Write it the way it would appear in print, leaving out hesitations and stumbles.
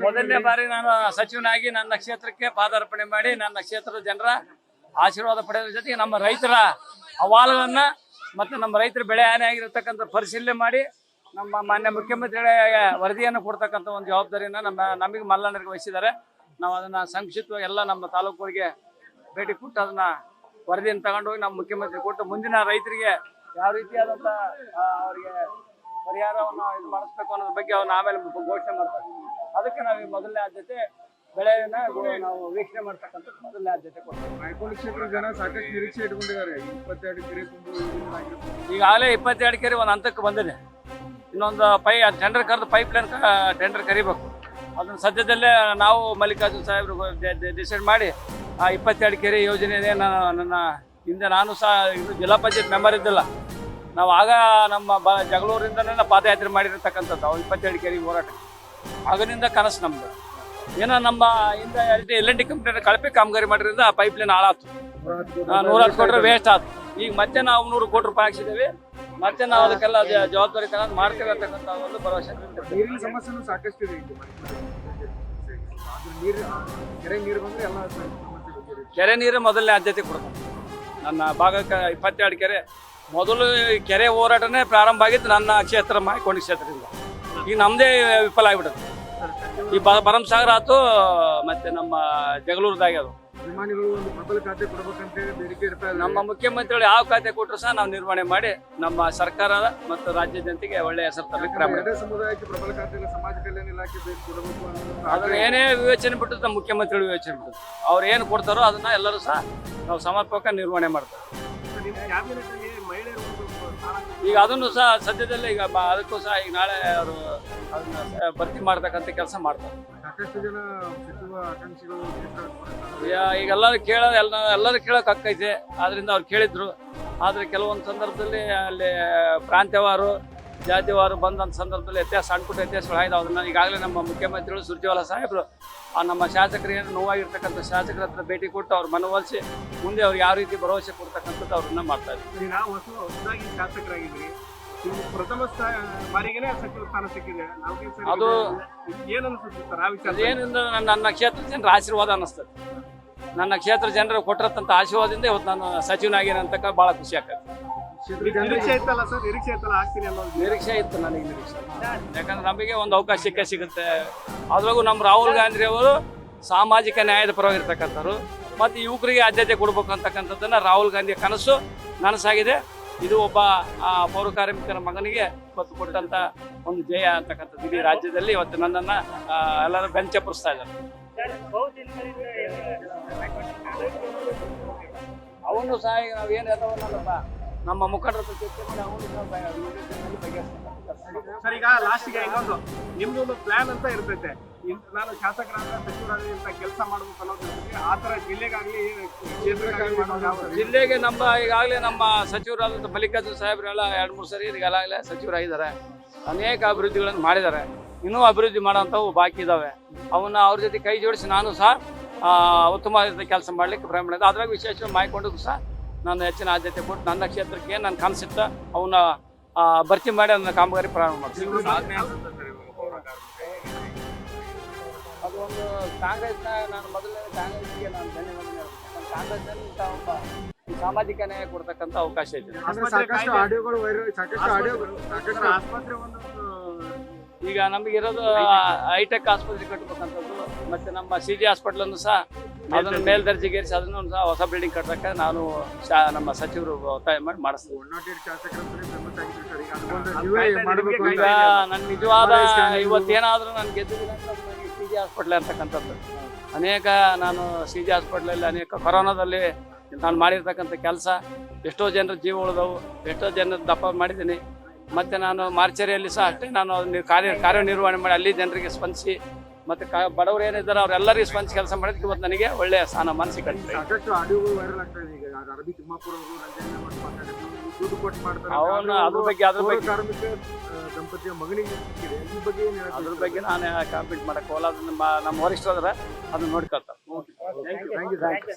ಮೊದಲನೇ ಬಾರಿ ನಾನು ಸಚಿವನಾಗಿ ನನ್ನ ಕ್ಷೇತ್ರಕ್ಕೆ ಪಾದಾರ್ಪಣೆ ಮಾಡಿ ನನ್ನ ಕ್ಷೇತ್ರದ ಜನರ ಆಶೀರ್ವಾದ ಪಡೆಯೋದ್ರ ಜೊತೆಗೆ ನಮ್ಮ ರೈತರ ಅಹವಾಲುಗಳನ್ನ ಮತ್ತು ನಮ್ಮ ರೈತರ ಬೆಳೆ ಹಾನಿ ಆಗಿರತಕ್ಕಂಥ ಪರಿಶೀಲನೆ ಮಾಡಿ ನಮ್ಮ ಮಾನ್ಯ ಮುಖ್ಯಮಂತ್ರಿಗಳ ವರದಿಯನ್ನು ಕೊಡ್ತಕ್ಕಂಥ ಒಂದು ಜವಾಬ್ದಾರಿಯನ್ನು ನಮಗೆ ಮಲ್ಲಣ್ಣರಿಗೆ ವಹಿಸಿದ್ದಾರೆ. ನಾವು ಅದನ್ನು ಸಂಕ್ಷಿಪ್ತವಾಗಿ ಎಲ್ಲ ನಮ್ಮ ತಾಲೂಕುಗಳಿಗೆ ಭೇಟಿ ಕೊಟ್ಟು ಅದನ್ನ ವರದಿಯನ್ನು ತಗೊಂಡೋಗಿ ನಮ್ಮ ಮುಖ್ಯಮಂತ್ರಿ ಕೊಟ್ಟು ಮುಂದಿನ ರೈತರಿಗೆ ಯಾವ ರೀತಿಯಾದಂಥ ಅವರಿಗೆ ಪರಿಹಾರವನ್ನು ಇದು ಮಾಡಿಸ್ಬೇಕು ಅನ್ನೋದ್ರ ಬಗ್ಗೆ ಅವ್ರನ್ನ ಆಮೇಲೆ ಘೋಷಣೆ ಮಾಡ್ತಾರೆ. ಅದಕ್ಕೆ ನಾವು ಮೊದಲನೇ ಆದ್ಯತೆ ಬೆಳೆಯನ್ನ ನಾವು ವೀಕ್ಷಣೆ ಮಾಡ್ತಕ್ಕಂಥ ಮೊದಲನೇ ಆದ್ಯತೆ ಕೊಡ್ತೀವಿ. ನಾಯಕನಹಳ್ಳಿ ಕ್ಷೇತ್ರದ ಜನ ಸಾಕಷ್ಟು ನಿರೀಕ್ಷೆ ಇಟ್ಕೊಂಡಿದ್ದಾರೆ. 22 ಕೆರೆ ಈಗಾಗಲೇ 22 ಕೆರೆ ಒಂದು ಹಂತಕ್ಕೆ ಬಂದಿದೆ. ಇನ್ನೊಂದು ಟೆಂಡರ್ ಕರೆದು ಪೈಪ್ ಲೈನ್ ಟೆಂಡರ್ ಕರಿಬೇಕು. ಅದನ್ನು ಸದ್ಯದಲ್ಲೇ ನಾವು ಮಲ್ಲಿಕಾರ್ಜುನ್ ಸಾಹೇಬ್ರು ಡಿಸೈಡ್ ಮಾಡಿ ಆ 22 ಕೆರೆ ಯೋಜನೆ ನನ್ನ ಹಿಂದೆ ನಾನು ಸಹ ಇದು ಜಿಲ್ಲಾ ಪಂಚಾಯತ್ ಮೆಂಬರ್ ಇದ್ದಿಲ್ಲ. ನಾವು ಆಗ ನಮ್ಮ ಜಗಳೂರಿಂದನೇ ಪಾದಯಾತ್ರೆ ಮಾಡಿರ್ತಕ್ಕಂಥದ್ದು 22 ಕೆರೆ ಹೋರಾಟ. ಆಗನಿಂದ ಕನಸು ನಮ್ದು. ಏನೋ ನಮ್ಮ ಹಿಂದೆ L&T ಕಂಪ್ನಿ ಕಳಪೆ ಕಾಮಗಾರಿ ಮಾಡಿದ್ರಿಂದ ಆ ಪೈಪ್ ಲೈನ್ ಹಾಳಾಯ್ತು. 110 ಕೋಟಿ ವೇಸ್ಟ್ ಆಯ್ತು. ಈಗ ಮತ್ತೆ ನಾವು 100 ಕೋಟಿ ರೂಪಾಯಿ ಹಾಕ್ಸಿದ್ದೇವೆ. ಮತ್ತೆ ನಾವು ಅದಕ್ಕೆಲ್ಲ ಜವಾಬ್ದಾರಿ ತಗೊಂಡು ಮಾಡ್ತೇವೆ ಅಂತಕ್ಕಂಥ ಒಂದು ಭರವಸೆ. ನೀರಿನ ಸಮಸ್ಯೆನೂ ಸಾಕಷ್ಟು ಇದೆ. ಕೆರೆ ನೀರು ಬಂದ್ರೆ ಎಲ್ಲ ಕೆರೆ ನೀರು ಮೊದಲನೇ ಆದ್ಯತೆ ಕೊಡ್ತಾರೆ. ನನ್ನ ಭಾಗಕ್ಕೆ 22 ಕೆರೆ ಮೊದಲು ಕೆರೆ ಹೋರಾಟನೇ ಪ್ರಾರಂಭ ಆಗಿದ್ದು ನನ್ನ ಕ್ಷೇತ್ರ ಮಾಯಕೊಂಡ ಕ್ಷೇತ್ರದಿಂದ. ಈಗ ನಮ್ಮದೇ ವಿಫಲ ಆಗಿಬಿಡುತ್ತೆ. ಈ ಭರಮಸಾಗರ ಆಯ್ತು, ಮತ್ತೆ ನಮ್ಮ ಜಗಳೂರ್ದಾಗೆ ಅದು ಅಭಿಮಾನಿಗಳು ಒಂದು ಪ್ರಬಲ ಖಾತೆ ಕೊಡಬೇಕಂತ ಬೇಡಿಕೆ ಇರ್ತಾರೆ. ನಮ್ಮ ಮುಖ್ಯಮಂತ್ರಿಗಳು ಯಾವ ಖಾತೆ ಕೊಟ್ಟರು ಸಹ ನಾವು ನಿರ್ವಹಣೆ ಮಾಡಿ ನಮ್ಮ ಸರ್ಕಾರದ ಮತ್ತು ರಾಜ್ಯ ಜನತೆಗೆ ಒಳ್ಳೆಯ ಹೆಸರು ತರಲಿಕ್ಕೆ ಸಮುದಾಯಕ್ಕೆ ಪ್ರಬಲ ಖಾತೆ ಸಮಾಜ ಕಲ್ಯಾಣ ಇಲಾಖೆ ಕೊಡಬೇಕು ಅನ್ನೋದು ಅದನ್ನ ಏನೇ ವಿವೇಚನೆ ಬಿಟ್ಟು ನಮ್ಮ ಮುಖ್ಯಮಂತ್ರಿಗಳು ವಿವೇಚನೆ ಬಿಟ್ಟು ಅವ್ರು ಏನು ಕೊಡ್ತಾರೋ ಅದನ್ನ ಎಲ್ಲರೂ ಸಹ ನಾವು ಸಮರ್ಪಕ ನಿರ್ವಹಣೆ ಮಾಡ್ತಾರೆ. ಈಗ ಅದನ್ನು ಸಹ ಸದ್ಯದಲ್ಲೇ ಈಗ ಅದಕ್ಕೂ ಸಹ ಈಗ ನಾಳೆ ಅವರು ಅದನ್ನ ಭರ್ತಿ ಮಾಡ್ತಕ್ಕಂಥ ಕೆಲಸ ಮಾಡ್ತಾರೆ. ಸಾಕಷ್ಟು ಜನ ಸಚಿವ ಆಕಾಂಕ್ಷಿಗಳು ಈಗ ಎಲ್ಲರೂ ಕೇಳೋಕೆ ಆಗ್ತೈತೆ. ಆದ್ರಿಂದ ಅವ್ರು ಕೇಳಿದ್ರು. ಆದರೆ ಕೆಲವೊಂದು ಸಂದರ್ಭದಲ್ಲಿ ಅಲ್ಲಿ ಪ್ರಾಂತ್ಯವಾರು ಜಾತಿವಾರು ಬಂದಂಥ ಸಂದರ್ಭದಲ್ಲಿ ಸಣ್ಣ ಪುಟ್ಟ ವ್ಯತ್ಯಾಸಗಳು ಆಯ್ತು. ಅದನ್ನು ಈಗಾಗಲೇ ನಮ್ಮ ಮುಖ್ಯಮಂತ್ರಿಗಳು ಸುರ್ಜೇವಾಲಾ ಸಾಹೇಬರು ನಮ್ಮ ಶಾಸಕರಿಗೆ ನೋವಾಗಿರ್ತಕ್ಕಂಥ ಶಾಸಕರ ಹತ್ರ ಭೇಟಿ ಕೊಟ್ಟು ಅವ್ರು ಮನವೊಲಿಸಿ ಮುಂದೆ ಅವ್ರು ಯಾವ ರೀತಿ ಭರವಸೆ ಕೊಡ್ತಕ್ಕಂಥದ್ದು ಅವ್ರನ್ನ ಮಾಡ್ತಾ ಇದ್ರು. ಹೊಸದಾಗಿ ಶಾಸಕರಾಗಿದ್ರಿ, ಪ್ರಥಮ ಬಾರಿಗೆನೇ ಸಚಿವ ಸ್ಥಾನ ಸಿಕ್ಕಿದೆ. ಅದು ಏನು ಅನಿಸುತ್ತೆ ಸರ್ ಆ ವಿಚಾರ? ಏನಿಂದ ನನ್ನ ಕ್ಷೇತ್ರ ಜನರ ಆಶೀರ್ವಾದ ಅನ್ನಿಸ್ತದೆ. ನನ್ನ ಕ್ಷೇತ್ರ ಜನರು ಕೊಟ್ಟಿರತಂಥ ಆಶೀರ್ವಾದದಿಂದ ಇವತ್ತು ನಾನು ಸಚಿವನಾಗೇನೆ ಅಂತಕ್ಕ ಭಾಳ ಖುಷಿ ಆಗ್ತದೆ. ನಿರೀಕ್ಷೆ ಇತ್ತಲ್ಲ ಸರ್? ನಿರೀಕ್ಷೆ ಇತ್ತಲ್ಲ ಆಗ್ತೀನಿ ಅನ್ನೋದು ನಿರೀಕ್ಷೆ ಇತ್ತು ನನಗೆ. ನಿರೀಕ್ಷೆ ಯಾಕಂದ್ರೆ ನಮಗೆ ಒಂದು ಅವಕಾಶ ಸಿಗುತ್ತೆ. ಅದ್ರಾಗೂ ನಮ್ಮ ರಾಹುಲ್ ಗಾಂಧಿ ಅವರು ಸಾಮಾಜಿಕ ನ್ಯಾಯದ ಪರವಾಗಿರ್ತಕ್ಕಂಥವ್ರು ಮತ್ತು ಯುವಕರಿಗೆ ಆದ್ಯತೆ ಕೊಡ್ಬೇಕು ಅಂತಕ್ಕಂಥದ್ದನ್ನು ರಾಹುಲ್ ಗಾಂಧಿಯ ಕನಸು ನನಸಾಗಿದೆ. ಇದು ಒಬ್ಬ ಪೌರ ಕಾರ್ಮಿಕರ ಮಗನಿಗೆ ಇವತ್ತು ಕೊಟ್ಟಂತ ಒಂದು ಜಯ ಅಂತಕ್ಕಂಥದ್ದು ಇಡೀ ರಾಜ್ಯದಲ್ಲಿ ಇವತ್ತು ನನ್ನನ್ನು ಎಲ್ಲರೂ ಬೆಂಚಪ್ಪರಿಸ್ತಾ ಇದ್ದಾರೆ. ಅವನು ಸಹ ಈಗ ನಾವು ಏನು ಎಲ್ಲವನ್ನಪ್ಪ ನಮ್ಮ ಮುಖಂಡರ ಚರ್ಚೆ ಮಾಡಿ ಅವನು ಸರ್. ಈಗ ಲಾಸ್ಟ್ಗೆ ಇನ್ನೊಂದು ನಿಮ್ದು ಒಂದು ಪ್ಲಾನ್ ಅಂತ ಇರ್ತೈತೆ. ನಾನು ಶಾಸಕರಾದ ಸಚಿವರಾಗಿ ಅಂತ ಕೆಲಸ ಮಾಡ್ಬೇಕು ಅನ್ನೋದು ಆ ಥರ ಜಿಲ್ಲೆಗಾಗಲಿ ಜಿಲ್ಲೆಗೆ ನಮ್ಮ ಈಗಾಗಲೇ ನಮ್ಮ ಸಚಿವರಾದಂಥ ಮಲ್ಲಿಕಾರ್ಜುನ್ ಸಾಹೇಬ್ರೆಲ್ಲ 2-3 ಸರಿ ಈಗಾಗಲೇ ಸಚಿವರಾಗಿದ್ದಾರೆ. ಅನೇಕ ಅಭಿವೃದ್ಧಿಗಳನ್ನು ಮಾಡಿದ್ದಾರೆ. ಇನ್ನೂ ಅಭಿವೃದ್ಧಿ ಮಾಡೋಂಥವು ಬಾಕಿ ಇದ್ದಾವೆ. ಅವನ್ನ ಅವ್ರ ಜೊತೆ ಕೈ ಜೋಡಿಸಿ ನಾನು ಸಹ ಉತ್ತಮವಾದ ಕೆಲಸ ಮಾಡಲಿಕ್ಕೆ ಪ್ರಯತ್ನ ಮಾಡಿದೆ. ಅದ್ರಾಗ ವಿಶೇಷವಾಗಿ ಮಾಯ್ಕೊಂಡಕ್ಕೂ ಸಹ ನಾನು ಹೆಚ್ಚಿನ ಆದ್ಯತೆ ಕೊಟ್ಟು ನನ್ನ ಕ್ಷೇತ್ರಕ್ಕೆ ನನ್ನ ಕನಸಿತ್ತ ಅವನ್ನ ಭರ್ತಿ ಮಾಡಿ ಅದನ್ನ ಕಾಮಗಾರಿ ಪ್ರಾರಂಭ ಮಾಡ್ತೀನಿ. ಅದು ಒಂದು ಕಾಂಗ್ರೆಸ್ನ ನಾನು ಮೊದಲನೇ ಕಾಂಗ್ರೆಸ್ಗೆ ನಾನು ಧನ್ಯವಾದ. ಕಾಂಗ್ರೆಸ್ನಲ್ಲಿ ಒಬ್ಬ ಸಾಮಾಜಿಕ ನ್ಯಾಯ ಕೊಡ್ತಕ್ಕಂಥ ಅವಕಾಶ ಇದೆ. ಈಗ ನಮಗಿರೋದು ಹೈಟೆಕ್ ಆಸ್ಪತ್ರೆ ಕಟ್ಟಬೇಕಂಥದ್ದು, ಮತ್ತೆ ನಮ್ಮ CG ಹಾಸ್ಪಿಟಲನ್ನು ಸಹ ಅದನ್ನು ಮೇಲ್ದರ್ಜೆಗೇರಿಸಿ ಅದನ್ನು ಸಹ ಹೊಸ ಬಿಲ್ಡಿಂಗ್ ಕಟ್ಟಕ್ಕೆ ನಾನು ನಮ್ಮ ಸಚಿವರು ಒತ್ತಾಯ ಮಾಡಿ ಮಾಡಿಸ್ತೀವಿ. ಈಗ ನನ್ನ ನಿಜವಾದ ಇವತ್ತೇನಾದರೂ ನಾನು ಗೆದ್ದಿದ್ದೀನಿ CG ಹಾಸ್ಪಿಟ್ಲ್ ಅಂತಕ್ಕಂಥದ್ದು. ಅನೇಕ ನಾನು CG ಹಾಸ್ಪಿಟ್ಲಲ್ಲಿ ಅನೇಕ ಕೊರೋನಾದಲ್ಲಿ ನಾನು ಮಾಡಿರ್ತಕ್ಕಂಥ ಕೆಲಸ ಎಷ್ಟೋ ಜನರ ಜೀವ ಉಳಿದವು, ಎಷ್ಟೋ ಜನರ ದಪ್ಪ ಮಾಡಿದ್ದೀನಿ. ಮತ್ತು ನಾನು ಮಾರ್ಚರಿಯಲ್ಲಿ ಸಹ ಅಷ್ಟೇ ನಾನು ಕಾರ್ಯನಿರ್ವಹಣೆ ಮಾಡಿ ಅಲ್ಲಿ ಜನರಿಗೆ ಸ್ಪಂದಿಸಿ ಮತ್ತು ಬಡವರು ಏನಿದ್ದಾರೆ ಅವರೆಲ್ಲರಿಗೂ ಸ್ಪಂದಿಸಿ ಕೆಲಸ ಮಾಡೋದಕ್ಕೆ ಇವತ್ತು ನನಗೆ ಒಳ್ಳೆಯ ಸ್ಥಾನ ಮನಸ್ಸಿಗೆ ಕಟ್ಟಿದೆ. ಅವನು ಅದ್ರ ಬಗ್ಗೆ ನಾನು ಕಾಂಪೀಟ್ ಮಾಡಕ್ಕೆ ಹೋಗಲ್ಲ. ಅದು ನಮ್ಮ ವರಿಷ್ಠರ ಅದನ್ನ ನೋಡ್ಕೊಳ್ತಾರೆ.